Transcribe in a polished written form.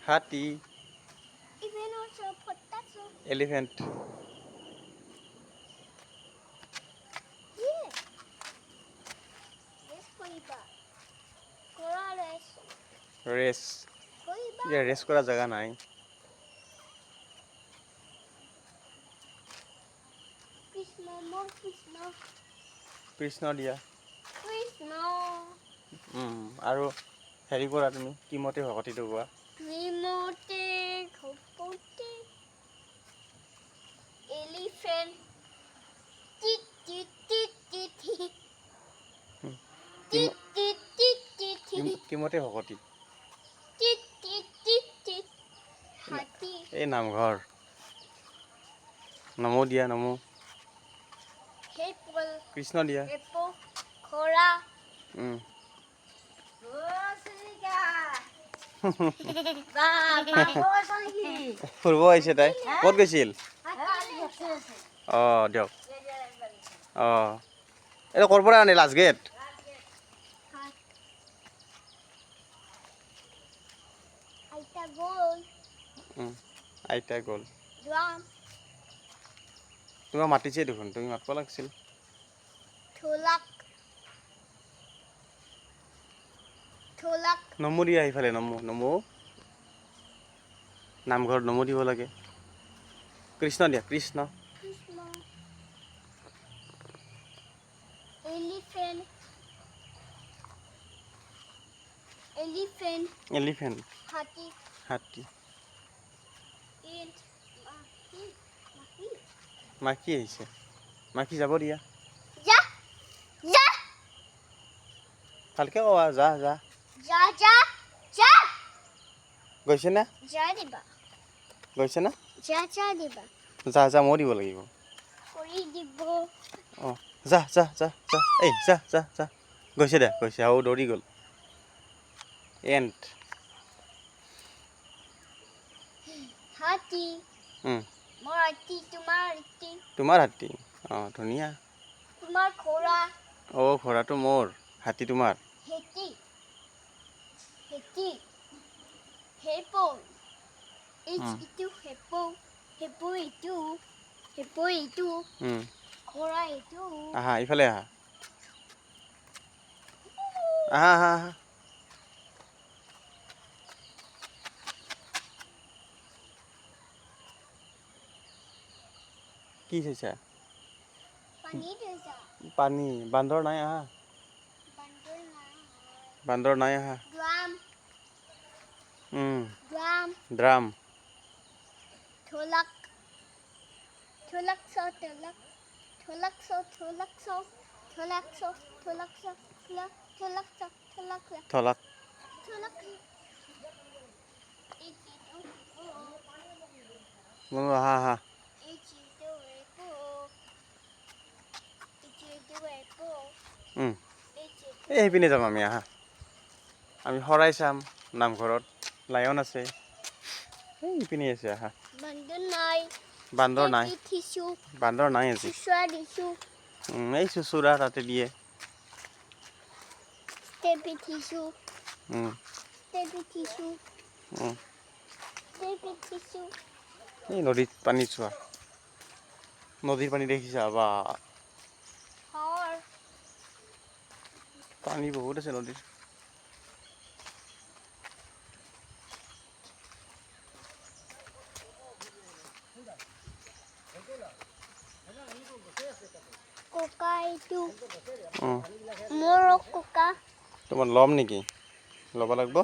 Hathi. Even also potato. Elephant. Yeah. This koiba. Corales. Race. Koiba. Yeah, race kora jaga nai. Krishna, more Krishna. Krishna dia. Krishna. আৰু হেৰি কৰা তুমি কিমতে ভকতিটো কোৱা Remote. Kopote. Elephant. Tit tit tit tit tit. Tit tit tit tit tit. কিমতে ভকতি Tit tit tit tit. Hathi. এই নামঘৰ নমো দিয়া নমো Apple. Krishna দিয়া Apple. Cora. ফুৰিব আহিছে তাই ক'ত গৈছিল দিয়ক এইটো ক'ৰ পৰা আনে লাষ্ট গেট Aita gold. আইতা গ'ল Drum. তোমাক মাতিছে দেখোন তুমি মাতিব লাগিছিল Tholak. Tholak. নমো দিয়া এইফালে নমো নমো নামঘৰত নমো দিব লাগে কৃষ্ণ দিয়া Krishna Krishna. Elephant. Elephant. Elephant Hathi. হাতী Ant. Monkey. Monkey. মাখি আহিছে মাখি যাব দিয়া Ja. Ja. ভালকে কোৱা যা যা Ja. Ja. Ja. গৈছে না Ja diba. গৈছে না Ja ja diba. যা যা মই দিব লাগিব Kori dibo. অঁ যা যা যা যা এই যা যা যা গৈছে দে গৈছে আৰু দৌৰি গ'ল and Hathi. More hathi. Tumar hathi. তোমাৰ হাতী অঁ ধুনীয়া Tumar Cora. অঁ ঘোঁৰাটো মোৰ হাতী তোমাৰ Heti. Heti. Hippo. Itu hippo. Hippo itu. Hippo itu. Cora itu. আহা ইফালে আহা আহা আহা আহা কি চাইছা Pani desa. পানী বান্দৰ নাই আহা Bandul na. বান্দৰ নাই আহা Drum. Drum. Drum Tholak. Tholak so tholak. Tholak so tholak so. Tholak so tholak so. Tholak so tholak so. থলাক Tholak. বনো আহা আহা এই সেইপিনে যাম আমি আহা আমি শৰাই চাম নামঘৰত লায়ন আছে এই ইপিনে আছে আহা Bandul nai. বান্দৰ নাই Tissue. বান্দৰ নাই আজি Tissue tissue. এই চুচুৰা তাতে দিয়ে Stepy tissue. উম, Stepy tissue. উম। Stepy tissue. এই নদীত পানী চোৱা নদীৰ পানী দেখিছা বা Har. পানী বহুত আছে নদীত Coca itu. Moro coca. তোমাৰ ল'ম নেকি ল'ব লাগিব